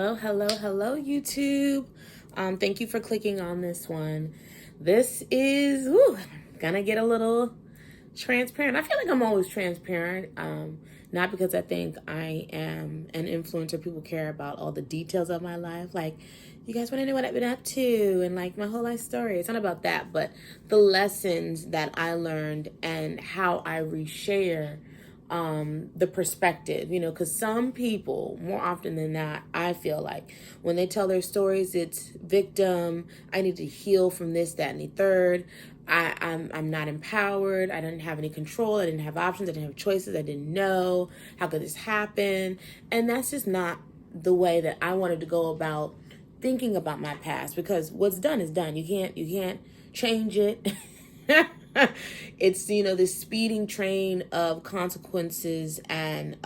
Hello, YouTube. Thank you for clicking on this one. This is gonna get a little transparent. I feel like I'm always transparent. Not because I think I am an influencer. People care about all the details of my life. Like, you guys want to know what I've been up to and like my whole life story. It's not about that, but the lessons that I learned and how I reshare the perspective, because some people, more often than not, I feel like when they tell their stories, it's victim, I need to heal from this, that, and the third. I'm not empowered. I didn't have any control. I didn't have options. I didn't have choices. I didn't know how could this happen. And that's just not the way that I wanted to go about thinking about my past, because what's done is done. You can't change it. It's this speeding train of consequences and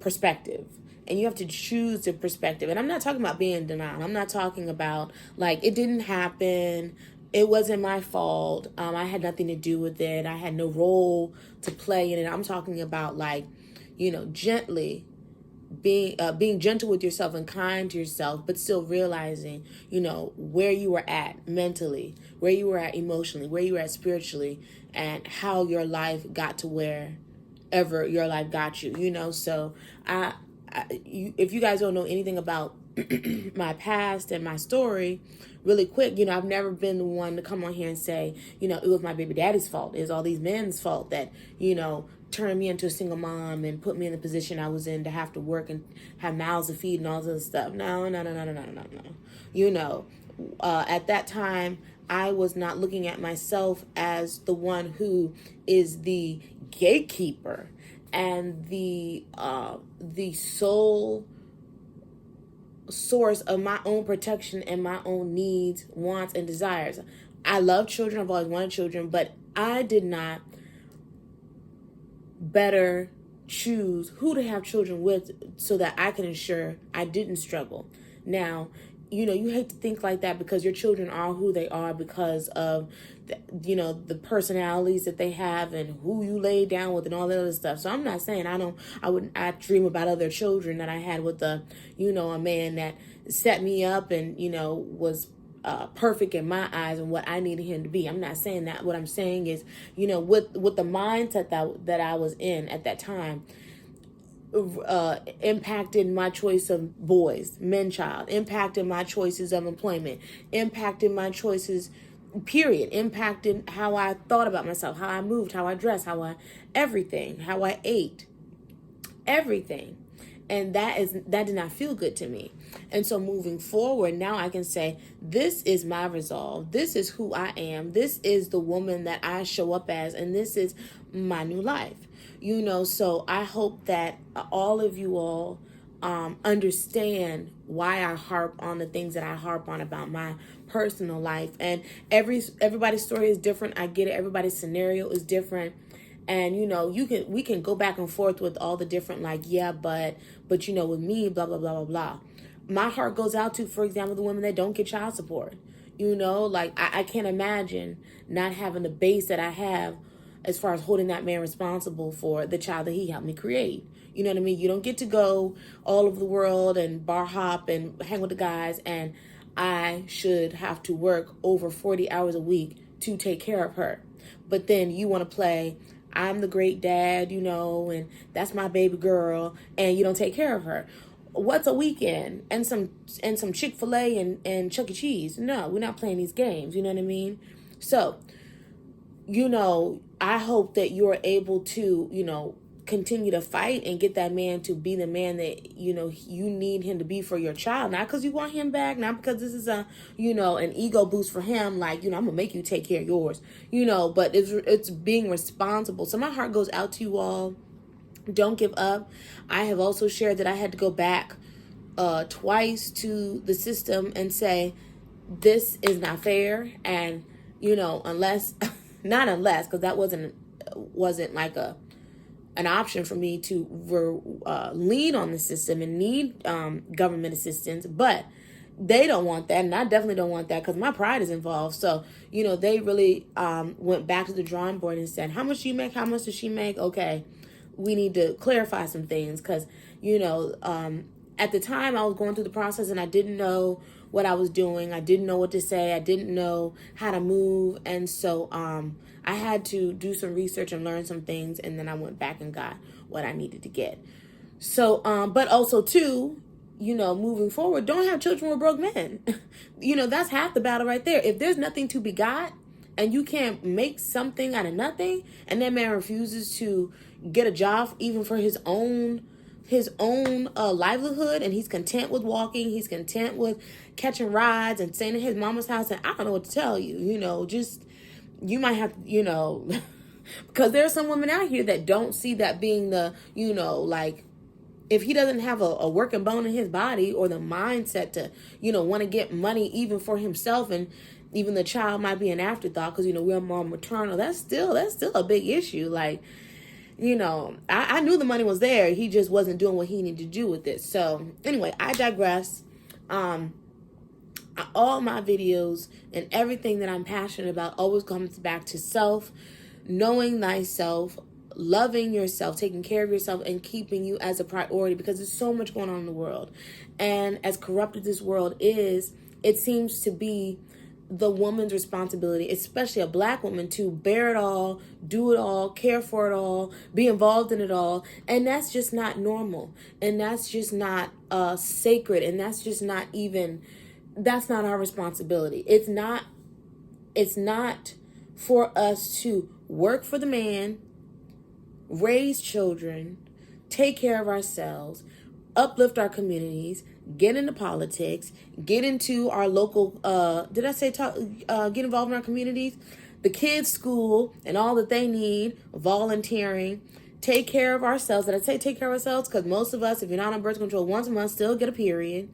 perspective, and you have to choose the perspective. And I'm not talking about being in denial. I'm not talking about like it didn't happen, it wasn't my fault, I had nothing to do with it, I had no role to play in it. I'm talking about like gently being gentle with yourself and kind to yourself, but still realizing, where you were at mentally, where you were at emotionally, where you were at spiritually, and how your life got to wherever your life got you. So if you guys don't know anything about my past and my story, really quick, I've never been the one to come on here and say, it was my baby daddy's fault. It was all these men's fault that, turned me into a single mom and put me in the position I was in to have to work and have mouths to feed and all this other stuff. No. At that time, I was not looking at myself as the one who is the gatekeeper and the sole source of my own protection and my own needs, wants, and desires. I love children. I've always wanted children, but I did not better choose who to have children with so that I could ensure I didn't struggle. Now, you hate to think like that because your children are who they are because of the personalities that they have and who you lay down with and all that other stuff. So I'm not saying I dream about other children that I had with a man that set me up and was perfect in my eyes and what I needed him to be. I'm not saying that. What I'm saying is, with the mindset that I was in at that time, impacted my choice of boys, men, child, impacted my choices of employment, impacted my choices, period, impacted how I thought about myself, how I moved, how I dressed, everything, how I ate, everything. And that did not feel good to me. And so moving forward, now I can say, this is my resolve. This is who I am. This is the woman that I show up as. And this is my new life. So I hope that all of you all understand why I harp on the things that I harp on about my personal life. And everybody's story is different. I get it. Everybody's scenario is different. And, we can go back and forth with all the different, like, yeah, but, with me, blah, blah, blah, blah, blah. My heart goes out to, for example, the women that don't get child support. I can't imagine not having the base that I have as far as holding that man responsible for the child that he helped me create. You know what I mean? You don't get to go all over the world and bar hop and hang with the guys, and I should have to work over 40 hours a week to take care of her. But then you want to play I'm the great dad, and that's my baby girl, and you don't take care of her. What's a weekend and some Chick-fil-A and Chuck E. Cheese? No, we're not playing these games. You know what I mean? So, I hope that you're able to, continue to fight and get that man to be the man that, you need him to be for your child. Not because you want him back, not because this is an ego boost for him. Like, I'm gonna make you take care of yours, but it's being responsible. So my heart goes out to you all. Don't give up. I have also shared that I had to go back twice to the system and say, this is not fair. And, unless, not unless, because that wasn't like an option for me to lean on the system and need government assistance, but they don't want that, and I definitely don't want that because my pride is involved. So, they really went back to the drawing board and said, how much do you make? How much does she make? Okay, we need to clarify some things because, at the time I was going through the process and I didn't know what I was doing. I didn't know what to say. I didn't know how to move. And so I had to do some research and learn some things. And then I went back and got what I needed to get. So, but also too, moving forward, don't have children with broke men. That's half the battle right there. If there's nothing to be got and you can't make something out of nothing, and that man refuses to get a job even for his own livelihood, and he's content with walking, he's content with catching rides and staying in his mama's house, and I don't know what to tell you, just, you might have, because there are some women out here that don't see that being the, like, if he doesn't have a working bone in his body or the mindset to, want to get money even for himself, and even the child might be an afterthought because, we're more maternal, that's still a big issue. Like, I knew the money was there. He just wasn't doing what he needed to do with it. So anyway, I digress. All my videos and everything that I'm passionate about always comes back to self, knowing thyself, loving yourself, taking care of yourself, and keeping you as a priority, because there's so much going on in the world. And as corrupt as this world is, it seems to be the woman's responsibility, especially a Black woman, to bear it all, do it all, care for it all, be involved in it all. And that's just not normal. And that's just not sacred. And that's just not even, that's not our responsibility. It's not for us to work for the man, raise children, take care of ourselves, uplift our communities, get into politics, get into our local, get involved in our communities, the kids' school and all that they need, volunteering, take care of ourselves. Did I say take care of ourselves? Because most of us, if you're not on birth control once a month, still get a period.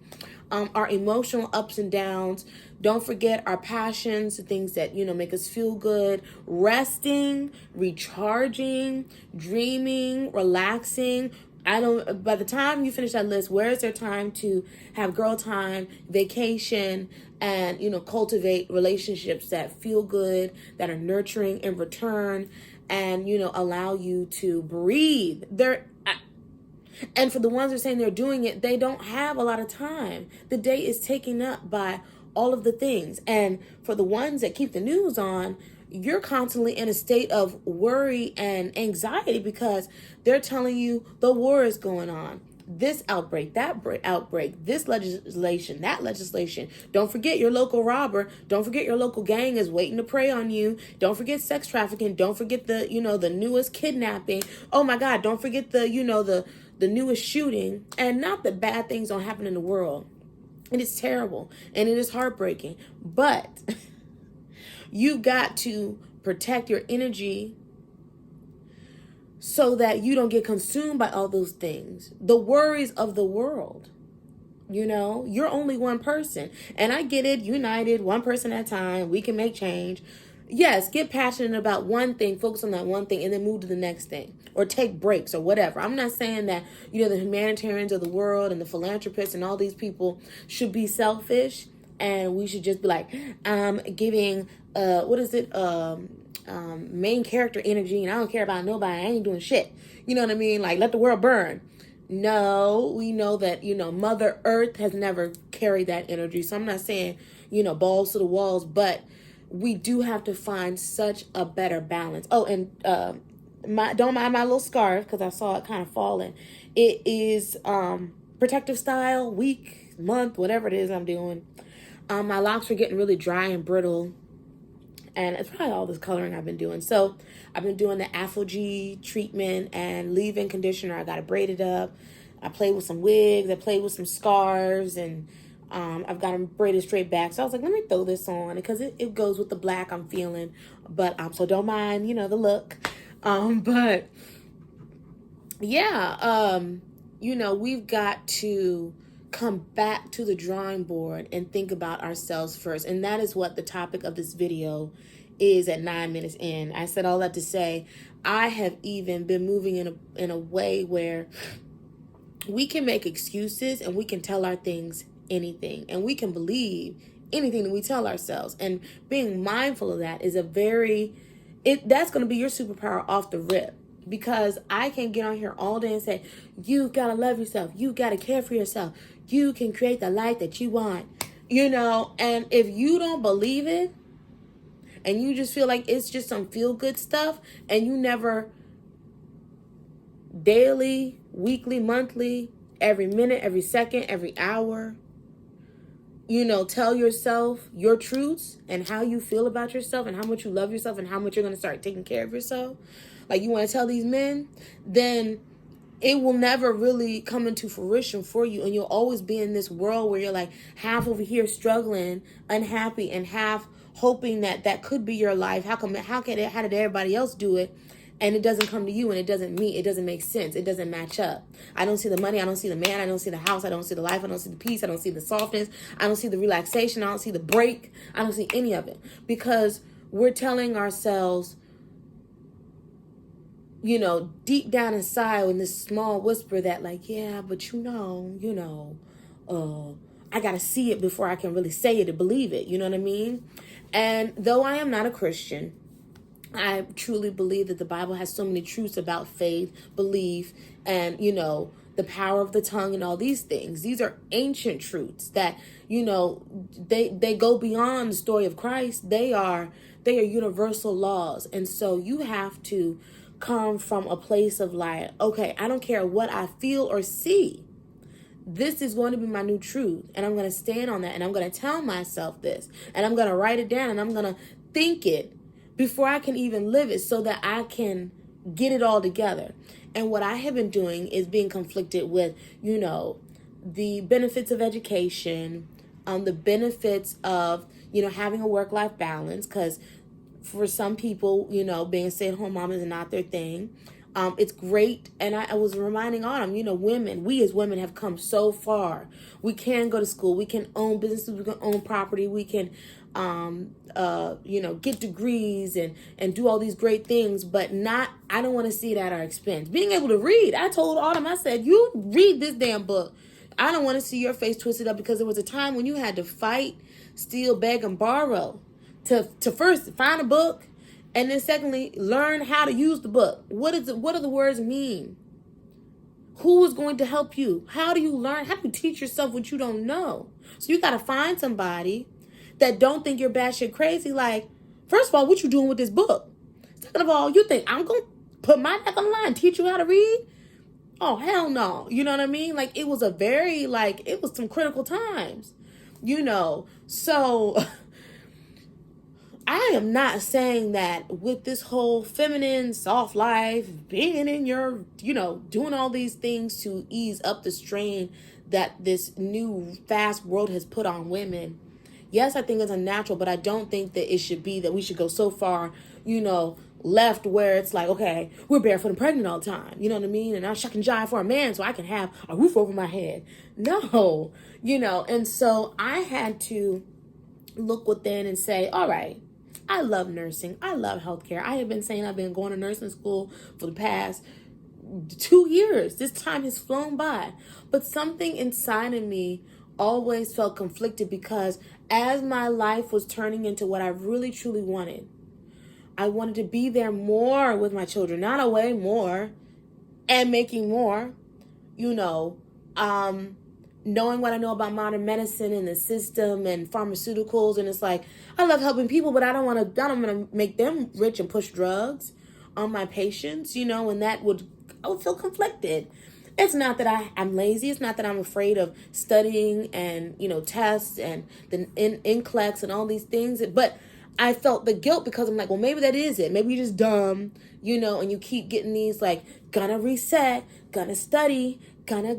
Our emotional ups and downs. Don't forget our passions, the things that, make us feel good. Resting, recharging, dreaming, relaxing. By the time you finish that list, where is there time to have girl time, vacation, and, cultivate relationships that feel good, that are nurturing in return, and, allow you to breathe. And for the ones who are saying they're doing it, they don't have a lot of time. The day is taken up by all of the things. And for the ones that keep the news on, you're constantly in a state of worry and anxiety because they're telling you the war is going on. This outbreak, that outbreak, this legislation, that legislation. Don't forget your local robber. Don't forget your local gang is waiting to prey on you. Don't forget sex trafficking. Don't forget the newest kidnapping. Oh my God, don't forget the newest shooting. And not that bad things don't happen in the world. It is terrible and it is heartbreaking. But you got to protect your energy so that you don't get consumed by all those things. The worries of the world. You're only one person. And I get it, united, one person at a time, we can make change. Yes, get passionate about one thing, focus on that one thing, and then move to the next thing. Or take breaks or whatever. I'm not saying that, the humanitarians of the world and the philanthropists and all these people should be selfish. And we should just be like, giving, main character energy, and I don't care about nobody. I ain't doing shit. You know what I mean? Like, let the world burn. No, we know that, Mother Earth has never carried that energy. So I'm not saying, balls to the walls, but we do have to find such a better balance. Oh, and don't mind my little scarf because I saw it kind of falling. It is protective style, week, month, whatever it is I'm doing. My locks are getting really dry and brittle. And it's probably all this coloring I've been doing. So I've been doing the Afro-G treatment and leave-in conditioner. I got it braided up. I played with some wigs. I played with some scarves. And I've got them braided straight back. So I was like, let me throw this on because it goes with the black I'm feeling. But so don't mind, the look. But yeah, we've got to come back to the drawing board and think about ourselves first. And that is what the topic of this video is at 9 minutes in. I said all that to say, I have even been moving in a way where we can make excuses and we can tell our things anything. And we can believe anything that we tell ourselves. And being mindful of that is that's going to be your superpower off the rip. Because I can get on here all day and say, you gotta love yourself. You gotta care for yourself. You can create the life that you want. And if you don't believe it, and you just feel like it's just some feel good stuff, and you never daily, weekly, monthly, every minute, every second, every hour, tell yourself your truths and how you feel about yourself and how much you love yourself and how much you're going to start taking care of yourself, like you want to tell these men, then it will never really come into fruition for you. And you'll always be in this world where you're like half over here struggling, unhappy, and half hoping that could be your life. How did everybody else do it? And it doesn't come to you, and it doesn't make sense. It doesn't match up. I don't see the money. I don't see the man. I don't see the house. I don't see the life. I don't see the peace. I don't see the softness. I don't see the relaxation. I don't see the break. I don't see any of it, because we're telling ourselves, deep down inside, in this small whisper that like, yeah, but I got to see it before I can really say it and believe it. You know what I mean? And though I am not a Christian, I truly believe that the Bible has so many truths about faith, belief, and, the power of the tongue and all these things. These are ancient truths that, they go beyond the story of Christ. They are universal laws. And so you have to come from a place of like, okay, I don't care what I feel or see. This is going to be my new truth. And I'm going to stand on that. And I'm going to tell myself this. And I'm going to write it down. And I'm going to think it before I can even live it, so that I can get it all together. And what I have been doing is being conflicted with, the benefits of education, the benefits of, having a work-life balance, because for some people, being stay-at-home mom is not their thing. It's great. And I was reminding Autumn, we as women have come so far. We can go to school. We can own businesses. We can own property. We can, get degrees and do all these great things, but I don't want to see it at our expense. Being able to read. I told Autumn, I said, you read this damn book. I don't want to see your face twisted up, because there was a time when you had to fight, steal, beg, and borrow to first find a book, and then secondly, learn how to use the book. What do the words mean? Who is going to help you? How do you learn? How do you teach yourself what you don't know? So you got to find somebody that don't think you're batshit crazy. Like, first of all, what you doing with this book? Second of all, you think I'm going to put my neck on the line, teach you how to read? Oh, hell no. You know what I mean? Like, it was it was some critical times, So I am not saying that with this whole feminine, soft life, being in your, doing all these things to ease up the strain that this new fast world has put on women. Yes, I think it's unnatural, but I don't think that it should be that we should go so far, left where it's like, okay, we're barefoot and pregnant all the time. You know what I mean? And I'm shucking jive for a man so I can have a roof over my head. No, and so I had to look within and say, all right, I love nursing. I love healthcare. I have been saying I've been going to nursing school for the past 2 years. This time has flown by. But something inside of me always felt conflicted, because as my life was turning into what I really truly wanted, I wanted to be there more with my children, not away more and making more, knowing what I know about modern medicine and the system and pharmaceuticals. And it's like, I love helping people, but I don't want to make them rich and push drugs on my patients, and I would feel conflicted. It's not that I'm lazy. It's not that I'm afraid of studying and, tests and the NCLEX and all these things. But I felt the guilt, because I'm like, well, maybe that is it. Maybe you're just dumb, and you keep getting these like, gonna reset, gonna study, gonna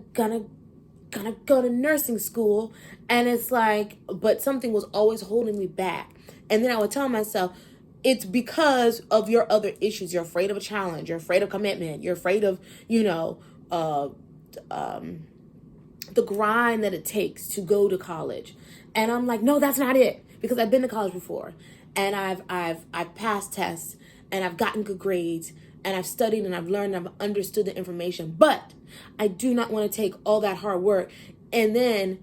go to nursing school. And it's like, but something was always holding me back. And then I would tell myself, it's because of your other issues. You're afraid of a challenge. You're afraid of commitment. You're afraid of, the grind that it takes to go to college. And I'm like, no, that's not it, because I've been to college before, and I've passed tests, and I've gotten good grades, and I've studied, and I've learned, and I've understood the information. But I do not want to take all that hard work and then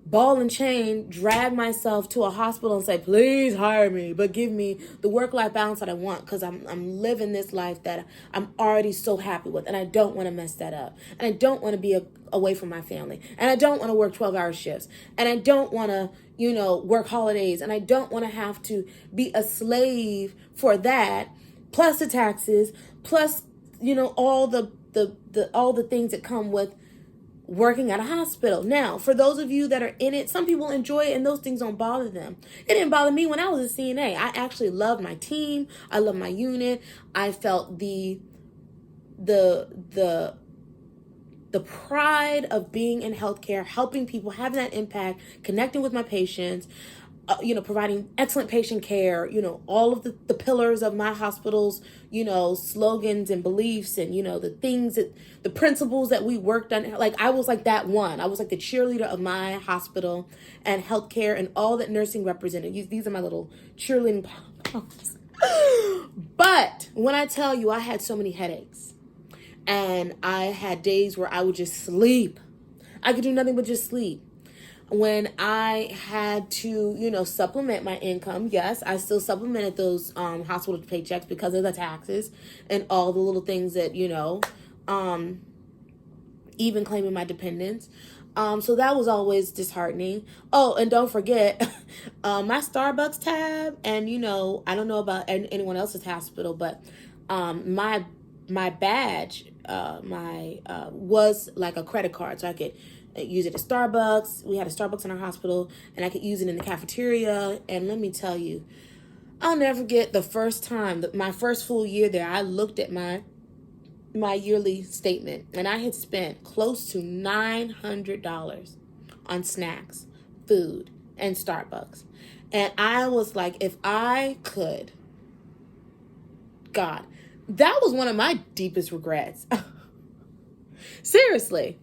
ball and chain, drag myself to a hospital and say, please hire me, but give me the work-life balance that I want, because I'm living this life that I'm already so happy with, and I don't want to mess that up. And I don't want to be away from my family. And I don't want to work 12-hour shifts. And I don't want to, work holidays. And I don't want to have to be a slave for that, plus the taxes, plus, all the things that come with working at a hospital. Now, for those of you that are in it, some people enjoy it and those things don't bother them. It didn't bother me when I was a CNA. I actually loved my team. I loved my unit. I felt the pride of being in healthcare, helping people, having that impact, connecting with my patients, providing excellent patient care, all of the pillars of my hospital's, slogans and beliefs and, the things the principles that we worked on. Like, I was like that one. I was like the cheerleader of my hospital and healthcare and all that nursing represented. These are my little cheerleading poems. But when I tell you, I had so many headaches and I had days where I would just sleep. I could do nothing but just sleep. When I had to, supplement my income, yes, I still supplemented those hospital paychecks because of the taxes and all the little things that, even claiming my dependents. So that was always disheartening. Oh, and don't forget my Starbucks tab. And, I don't know about anyone else's hospital, but my badge, was like a credit card. So I could use it at Starbucks. We had a Starbucks in our hospital, and I could use it in the cafeteria. And let me tell you, I'll never forget the first time, my first full year there, I looked at my yearly statement, and I had spent close to $900 on snacks, food, and Starbucks. And I was like, if I could, God, that was one of my deepest regrets. Seriously.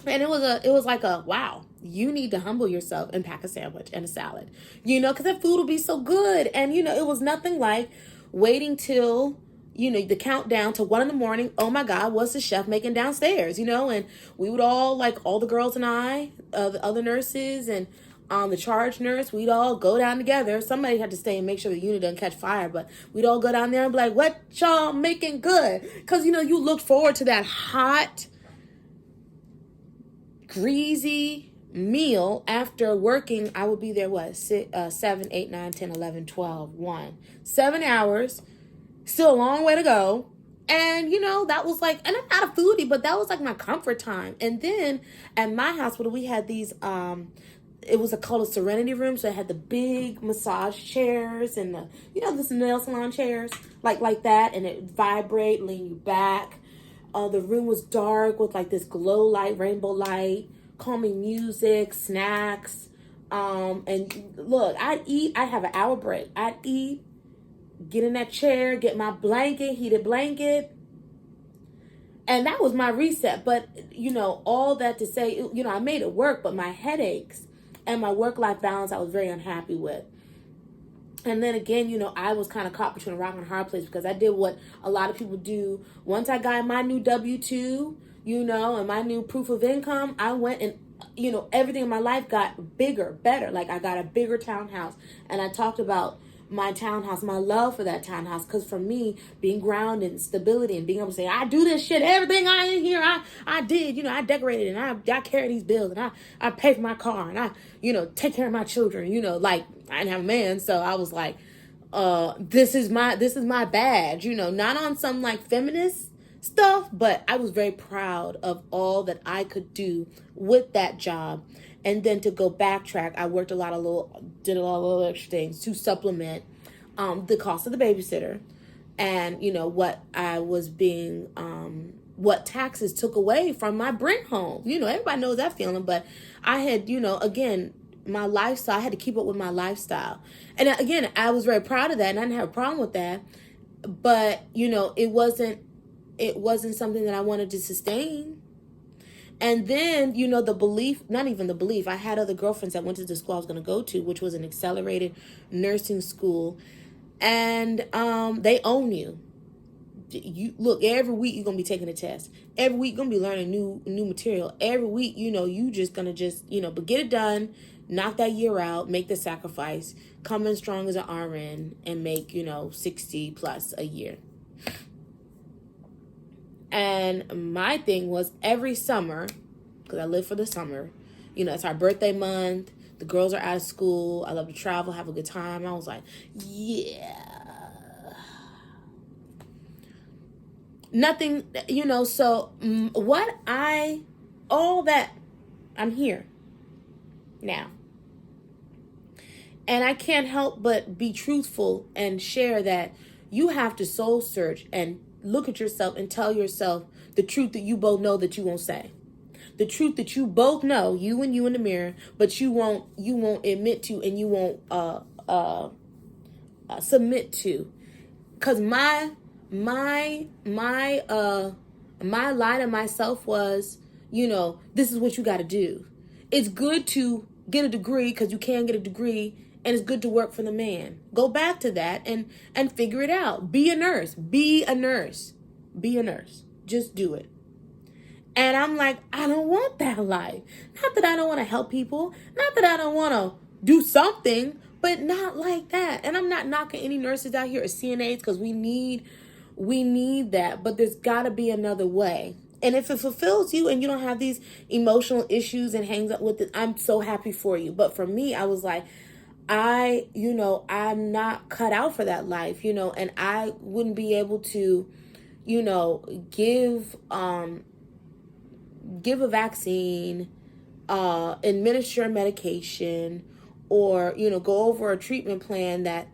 And it was like wow, you need to humble yourself and pack a sandwich and a salad, because that food will be so good. And, it was nothing like waiting till, the countdown to 1 a.m. Oh my God, what's the chef making downstairs, and we would all, like all the girls and I, the other nurses and the charge nurse, we'd all go down together. Somebody had to stay and make sure the unit doesn't catch fire, but we'd all go down there and be like, what y'all making good? Because, you look forward to that hot, greasy meal after working. I would be there, 7, 8, 9, 10, 11, 12, 1. 7 hours, still a long way to go. And, that was like, and I'm not a foodie, but that was like my comfort time. And then at my hospital, we had these, it was called a Serenity Room. So it had the big massage chairs and the, this nail salon chairs, like that. And it vibrate, lean you back. The room was dark with like this glow light, rainbow light, calming music, snacks. And look, I'd have an hour break. I'd eat, get in that chair, get my blanket, heated blanket. And that was my reset. But, all that to say, I made it work, but my headaches and my work-life balance, I was very unhappy with. And then again, I was kind of caught between a rock and a hard place because I did what a lot of people do. Once I got my new W-2, and my new proof of income, I went and, everything in my life got bigger, better. Like I got a bigger townhouse. And I talked about my townhouse, my love for that townhouse. Because for me, being grounded and stability and being able to say, I do this shit, everything I in here, I did, I decorated and I carry these bills and I pay for my car and I, take care of my children, like I didn't have a man. So I was like, this is my badge, not on some like feminist stuff, but I was very proud of all that I could do with that job. And then to go backtrack, I worked did a lot of little extra things to supplement the cost of the babysitter and, what I was being, what taxes took away from my Brent home. Everybody knows that feeling, but I had, again, my lifestyle, I had to keep up with my lifestyle. And again, I was very proud of that and I didn't have a problem with that. But, it wasn't something that I wanted to sustain. And then, the belief, not even the belief, I had other girlfriends that went to the school I was going to go to, which was an accelerated nursing school. And they own you. You look, every week you're going to be taking a test. Every week gonna be learning new material. Every week, you just gonna but get it done, knock that year out, make the sacrifice, come in strong as an RN and make, 60 plus a year. And my thing was every summer, because I live for the summer, it's our birthday month. The girls are out of school. I love to travel, have a good time. I was like, yeah. Nothing, so all that, I'm here now. And I can't help but be truthful and share that you have to soul search and look at yourself and tell yourself the truth that you both know that you won't say. The truth that you both know, you in the mirror, but you won't admit to, and you won't submit to. Because my lie to myself was, this is what you got to do. It's good to get a degree because you can get a degree, and it's good to work for the man. Go back to that and figure it out. Be a nurse. Be a nurse. Be a nurse. Just do it. And I'm like, I don't want that life. Not that I don't want to help people. Not that I don't want to do something, but not like that. And I'm not knocking any nurses out here or CNAs, because we need that. But there's got to be another way. And if it fulfills you and you don't have these emotional issues and hangs up with it, I'm so happy for you. But for me, I was like, I'm not cut out for that life, and I wouldn't be able to, give a vaccine, administer medication, or, go over a treatment plan that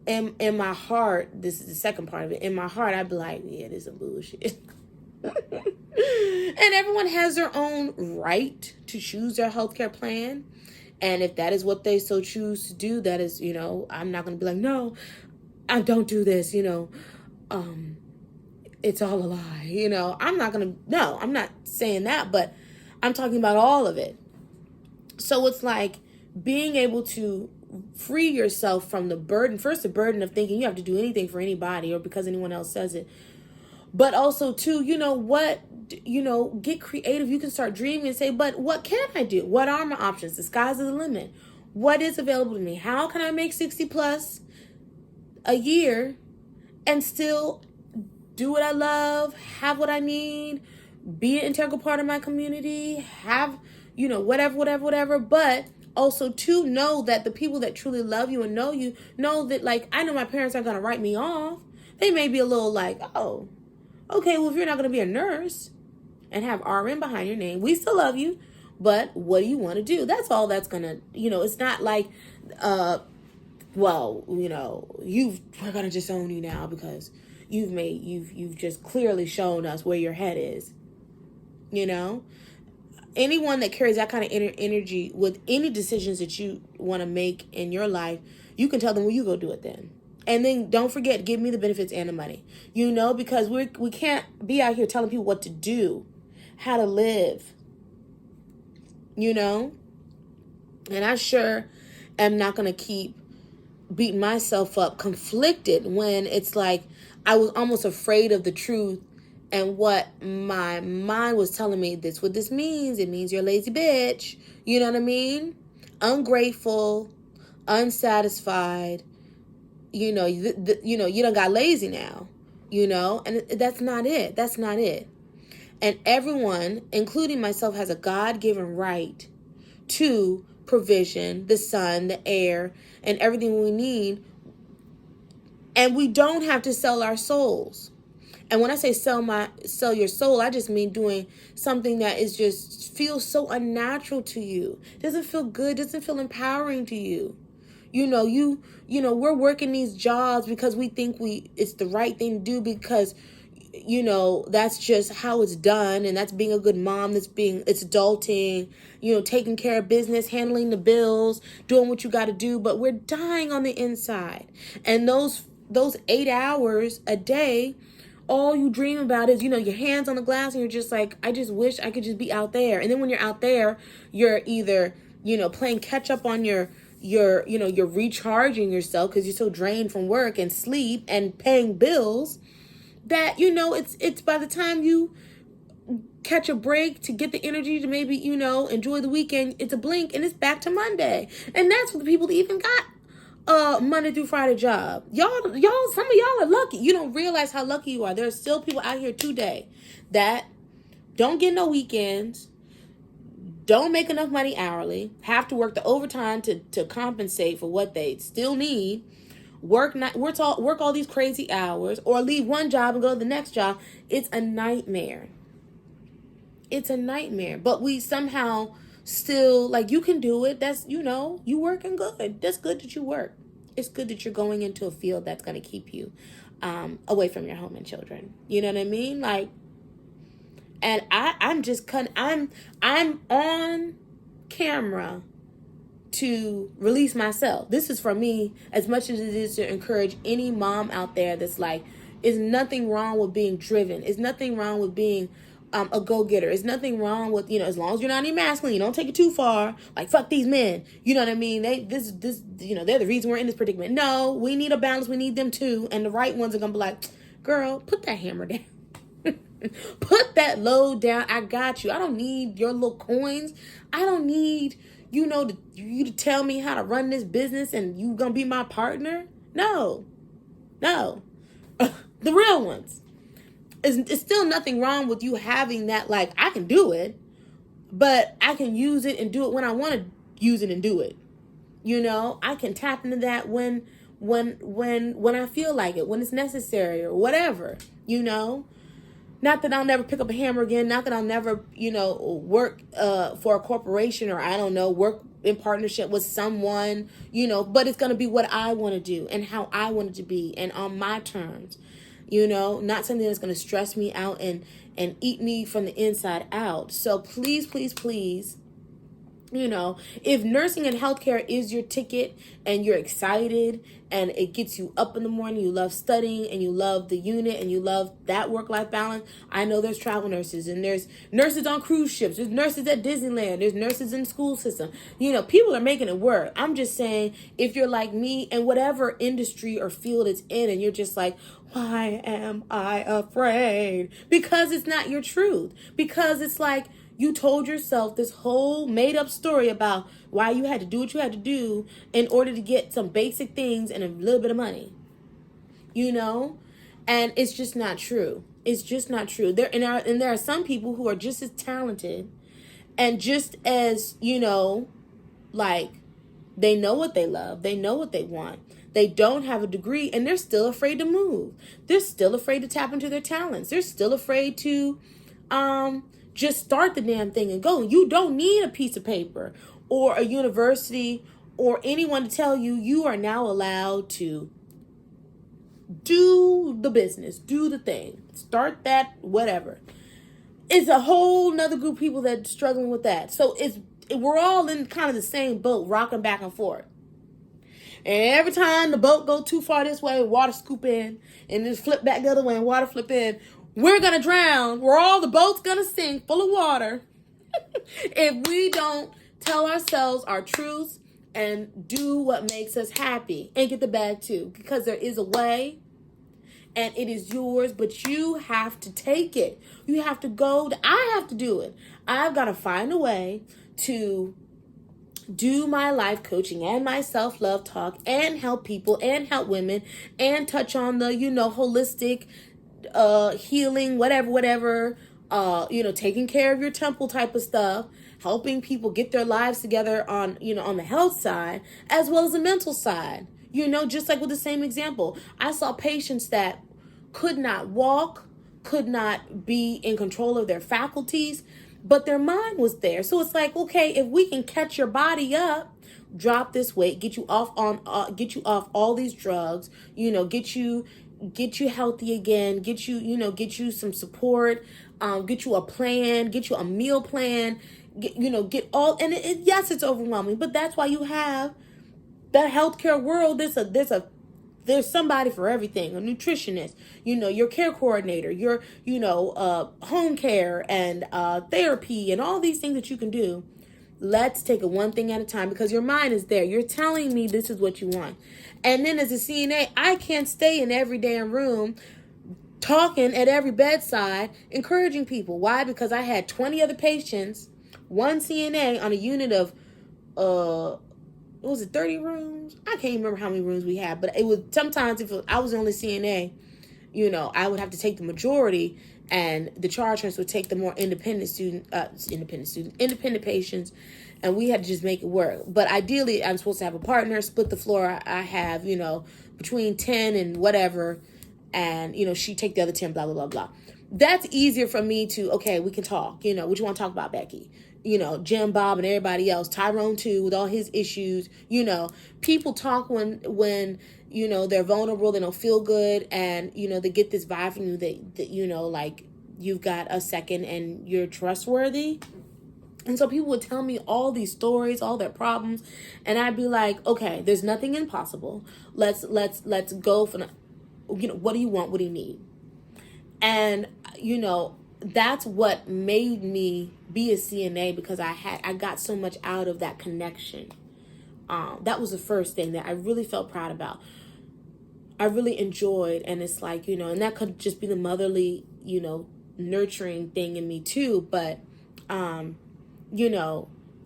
in my heart, this is the second part of it, in my heart, I'd be like, yeah, this is some bullshit. And everyone has their own right to choose their healthcare plan. And if that is what they so choose to do, that is, I'm not going to be like, no, I don't do this, it's all a lie, I'm not saying that, but I'm talking about all of it. So it's like being able to free yourself from the burden, first the burden of thinking you have to do anything for anybody or because anyone else says it. But also too, get creative. You can start dreaming and say, but what can I do? What are my options? The sky's the limit. What is available to me? How can I make 60 plus a year and still do what I love, have what I need, be an integral part of my community, have, whatever. But also to know that the people that truly love you and know you know that, like, I know my parents aren't going to write me off. They may be a little like, oh, okay, well, if you're not going to be a nurse and have RN behind your name, we still love you, but what do you want to do? That's all that's going to, it's not like, we're going to disown you now because you've just clearly shown us where your head is. Anyone that carries that kind of energy with any decisions that you want to make in your life, you can tell them, well, you go do it then. And then don't forget, give me the benefits and the money, because we can't be out here telling people what to do, how to live, and I sure am not going to keep beating myself up, conflicted, when it's like I was almost afraid of the truth and what my mind was telling me. This what this means. It means you're a lazy bitch. You know what I mean? Ungrateful, unsatisfied. You done got lazy now. And that's not it. That's not it. And everyone, including myself, has a God-given right to provision, the sun, the air, and everything we need. And we don't have to sell our souls. And when I say sell your soul, I just mean doing something that is just feels so unnatural to you. Doesn't feel good, doesn't feel empowering to you. We're working these jobs because we think it's the right thing to do because, that's just how it's done. And that's being a good mom. It's adulting, taking care of business, handling the bills, doing what you got to do. But we're dying on the inside. And those 8 hours a day, all you dream about is, your hands on the glass and you're just like, I just wish I could just be out there. And then when you're out there, you're either, playing catch up on you're recharging yourself because you're so drained from work and sleep and paying bills that, it's by the time you catch a break, to get the energy to maybe, enjoy the weekend, it's a blink and it's back to Monday. And that's what the people that even got Monday through Friday job. Y'all, some of y'all are lucky. You don't realize how lucky you are. There are still people out here today that don't get no weekends, don't make enough money hourly, have to work the overtime to compensate for what they still need, work all these crazy hours, or leave one job and go to the next job. It's a nightmare. It's a nightmare. But we somehow still, like, you can do it. That's, you working good. That's good that you work. It's good that you're going into a field that's going to keep you away from your home and children. You know what I mean? Like, and I'm on camera to release myself. This is for me as much as it is to encourage any mom out there that's like, there's nothing wrong with being driven. There's nothing wrong with being a go-getter. There's nothing wrong with, as long as you're not emasculating, you don't take it too far. Like, fuck these men. You know what I mean? They're the reason we're in this predicament. No, we need a balance. We need them too. And the right ones are going to be like, girl, put that hammer down. Put that load down. I got you. I don't need your little coins. I don't need, you to tell me how to run this business and you going to be my partner. No. The real ones. It's still nothing wrong with you having that, like, I can do it, but I can use it and do it when I want to use it and do it. I can tap into that when I feel like it, when it's necessary or whatever, Not that I'll never pick up a hammer again. Not that I'll never, work for a corporation, or I don't know, work in partnership with someone, but it's going to be what I want to do and how I want it to be and on my terms. Not something that's going to stress me out and eat me from the inside out. So please, please, please, if nursing and healthcare is your ticket and you're excited and it gets you up in the morning, you love studying and you love the unit and you love that work-life balance. I know there's travel nurses and there's nurses on cruise ships. There's nurses at Disneyland. There's nurses in the school system. People are making it work. I'm just saying, if you're like me and whatever industry or field it's in and you're just like, why am I afraid? Because it's not your truth. Because it's like, you told yourself this whole made-up story about why you had to do what you had to do in order to get some basic things and a little bit of money. And it's just not true. It's just not true. There are some people who are just as talented and just as, like, they know what they love. They know what they want. They don't have a degree and they're still afraid to move. They're still afraid to tap into their talents. They're still afraid to, just start the damn thing and go. You don't need a piece of paper or a university or anyone to tell you you are now allowed to do the business, do the thing, start that, whatever. It's a whole nother group of people that's struggling with that. So we're all in kind of the same boat, rocking back and forth. And every time the boat go too far this way, water scoop in, and then flip back the other way and water flip in. We're going to drown. We're all, the boat's going to sink full of water if we don't tell ourselves our truths and do what makes us happy and get the bag too. Because there is a way and it is yours, but you have to take it. You have to I have to do it. I've got to find a way to do my life coaching and my self-love talk and help people and help women and touch on the, holistic healing, whatever, taking care of your temple type of stuff, helping people get their lives together on, on the health side, as well as the mental side, just like with the same example. I saw patients that could not walk, could not be in control of their faculties, but their mind was there. So it's like, okay, if we can catch your body up, drop this weight, get you off all these drugs, get you healthy again, get you some support, get you a plan, get you a meal plan, get all, and yes, it's overwhelming, but that's why you have the healthcare world. There's somebody for everything, a nutritionist, your care coordinator, your, home care and therapy and all these things that you can do. Let's take it one thing at a time because your mind is there. You're telling me this is what you want. And then as a CNA, I can't stay in every damn room talking at every bedside, encouraging people. Why? Because I had 20 other patients, one CNA on a unit of, what was it, 30 rooms? I can't even remember how many rooms we had, but it was sometimes if I was the only CNA, I would have to take the majority, and the charge nurse would take the more independent patients, and we had to just make it work. But ideally, I'm supposed to have a partner, split the floor. I have, between 10 and whatever, and, she take the other 10, blah, blah, blah, blah. That's easier for me to, okay, we can talk. What you want to talk about, Becky? Jim, Bob, and everybody else. Tyrone, too, with all his issues. People talk when they're vulnerable, they don't feel good, and, they get this vibe from you that like you've got a second and you're trustworthy. And so people would tell me all these stories, all their problems, and I'd be like, okay, there's nothing impossible. Let's go for, what do you want? What do you need? And, that's what made me be a CNA, because I got so much out of that connection. That was the first thing that I really felt proud about. I really enjoyed, and it's like, and that could just be the motherly, nurturing thing in me too. But,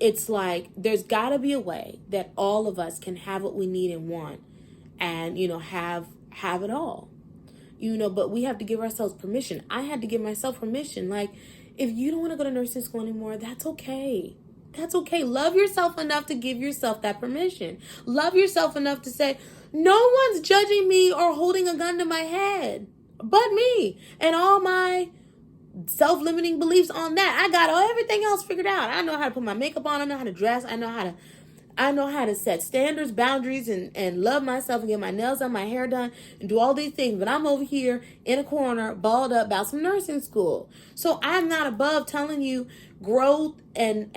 it's like, there's gotta be a way that all of us can have what we need and want, and, have it all. But we have to give ourselves permission. I had to give myself permission. Like, if you don't want to go to nursing school anymore, that's okay. That's okay. Love yourself enough to give yourself that permission. Love yourself enough to say, no one's judging me or holding a gun to my head but me and all my self-limiting beliefs on that. I got everything else figured out. I know how to put my makeup on. I know how to dress. I know how to set standards, boundaries, and love myself and get my nails done, my hair done, and do all these things. But I'm over here in a corner, balled up about some nursing school. So I'm not above telling you growth and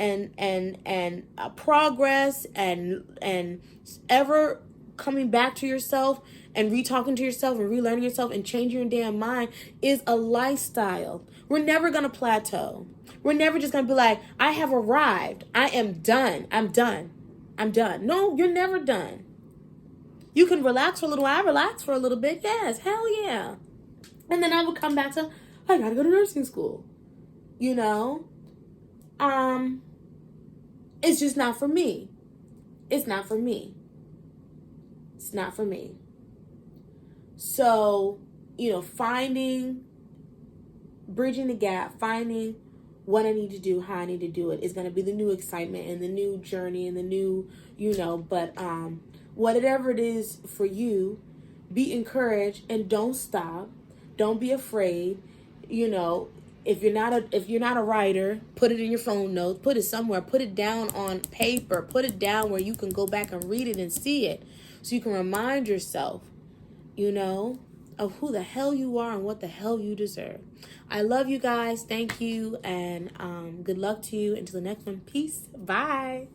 progress and ever coming back to yourself and re-talking to yourself and relearning yourself and changing your damn mind is a lifestyle. We're never going to plateau. We're never just going to be like, I have arrived. I am done. I'm done. No, you're never done. You can relax for a little while. I relax for a little bit. Yes, hell yeah. And then I would come back to, I gotta go to nursing school. It's just not for me. It's not for me. It's not for me. So, bridging the gap, finding what I need to do, how I need to do it is going to be the new excitement and the new journey and the new, but whatever it is for you, be encouraged and don't stop. Don't be afraid. If you're not a writer, put it in your phone notes, put it somewhere, put it down on paper, put it down where you can go back and read it and see it so you can remind yourself, of who the hell you are and what the hell you deserve. I love you guys. Thank you. And good luck to you. Until the next one. Peace. Bye.